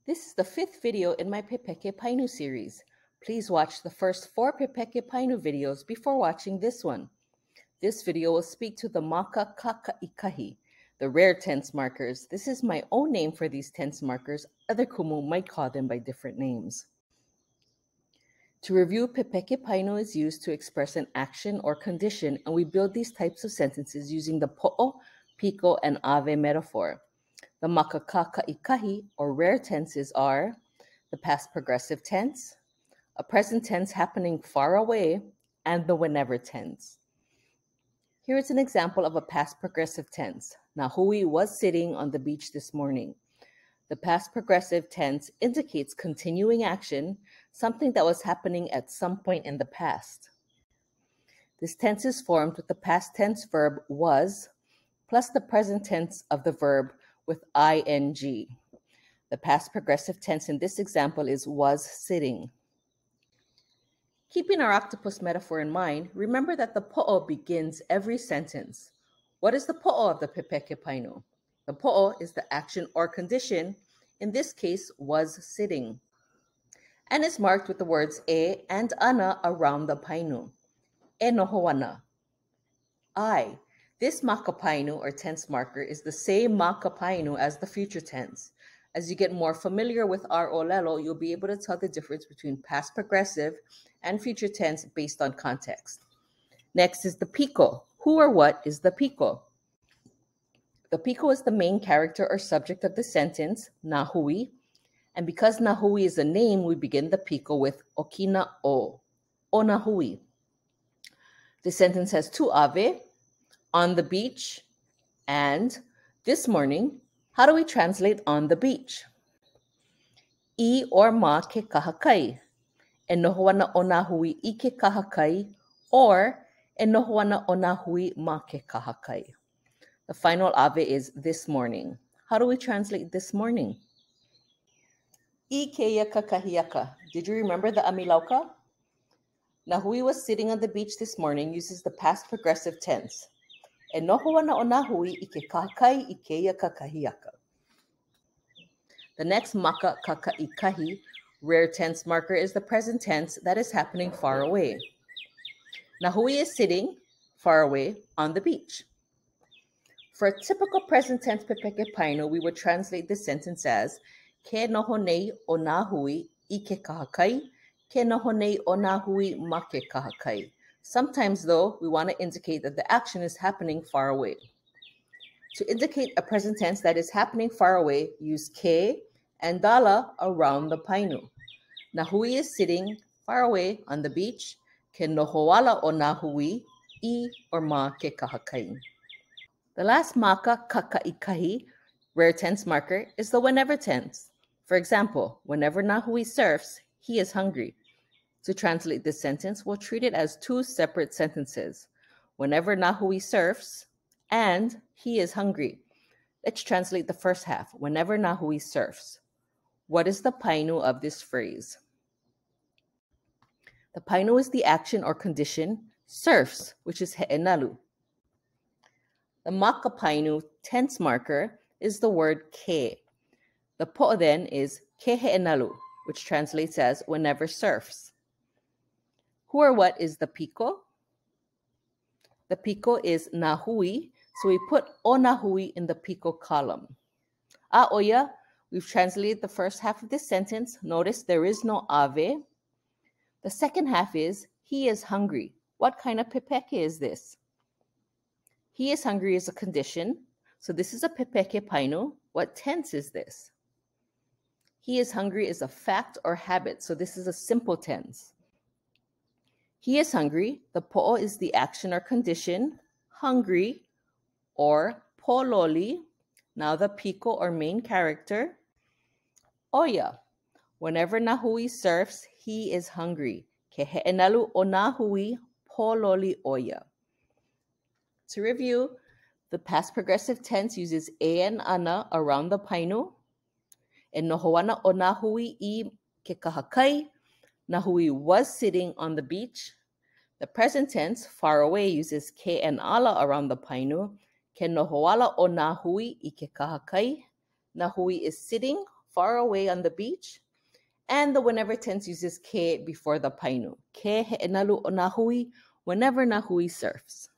This is the 5th video in my Pepeke Painu series. Please watch the first 4 Pepeke Painu videos before watching this one. This video will speak to the maka kaʻikahi, the rare tense markers. This is my own name for these tense markers. Other kumu might call them by different names. To review, Pepeke Painu is used to express an action or condition, and we build these types of sentences using the po'o, piko, and ave metaphor. The maka kaʻikahi, or rare tenses, are the past progressive tense, a present tense happening far away, and the whenever tense. Here is an example of a past progressive tense. Nahui was sitting on the beach this morning. The past progressive tense indicates continuing action, something that was happening at some point in the past. This tense is formed with the past tense verb was plus the present tense of the verb with ing. The past progressive tense in this example is was sitting. Keeping our octopus metaphor in mind, remember that the po'o begins every sentence. What is the po'o of the Pepeke Painu? The po'o is the action or condition, in this case was sitting, and is marked with the words e and ana around the painu. E noho ana. I. This maka painu or tense marker is the same maka painu as the future tense. As you get more familiar with our olelo, you'll be able to tell the difference between past progressive and future tense based on context. Next is the piko. Who or what is the piko? The piko is the main character or subject of the sentence, nahui, and because nahui is a name, we begin the piko with okina o nahui. The sentence has 2 ave, on the beach, and this morning. How do we translate on the beach? I or ma ke kahakai. E noho ana o nā hui I ke kahakai, or e noho ana o nā hui ma ke kahakai. The final ave is this morning. How do we translate this morning? I ke yaka kahiaka. Did you remember the amilauka? Nahui was sitting on the beach this morning uses the past progressive tense. E noho ana o nā hui I ke kahakai I ke yaka kahiaka. The next maka kaʻikahi rare tense marker is the present tense that is happening far away. Nahui is sitting far away on the beach. For a typical present tense Pepeke Painu, we would translate this sentence as ke noho nei o nā hui I ke kahakai, ke noho nei o nā hui ma ke kahakai. Sometimes, though, we want to indicate that the action is happening far away. To indicate a present tense that is happening far away, use ke and dala around the painu. Nahui is sitting far away on the beach. Ke nohoala o nā hui I or ma ke kahakai. The last maka kaʻikahi rare tense marker is the whenever tense. For example, whenever Nahui surfs, he is hungry. To translate this sentence, we'll treat it as 2 separate sentences. Whenever Nahui surfs and he is hungry. Let's translate the first half. Whenever Nahui surfs. What is the painu of this phrase? The painu is the action or condition, surfs, which is he'enalu. The maka painu tense marker is the word ke. The po'o then is ke he'enalu, which translates as whenever surfs. Who or what is the piko? The piko is nahui, so we put o nahui in the piko column. Oya, we've translated the first half of this sentence. Notice there is no ave. The second half is he is hungry. What kind of pepeke is this? He is hungry is a condition. So this is a Pepeke Painu. What tense is this? He is hungry is a fact or habit. So this is a simple tense. He is hungry. The po'o is the action or condition, hungry, or pololi. Now the piko or main character, oya. Whenever Nahui surfs, he is hungry. Ke he'enalu o Nahui pololi oya. To review, the past progressive tense uses e and ana around the painu. E noho ana o Nahui I ke kahakai. Nahui was sitting on the beach. The present tense, far away, uses ke and ala around the painu. Ke nohoala o Nahui I ke kahakai. Nahui is sitting far away on the beach. And the whenever tense uses ke before the painu. Ke he'enalu o nā hui, whenever nā hui surfs.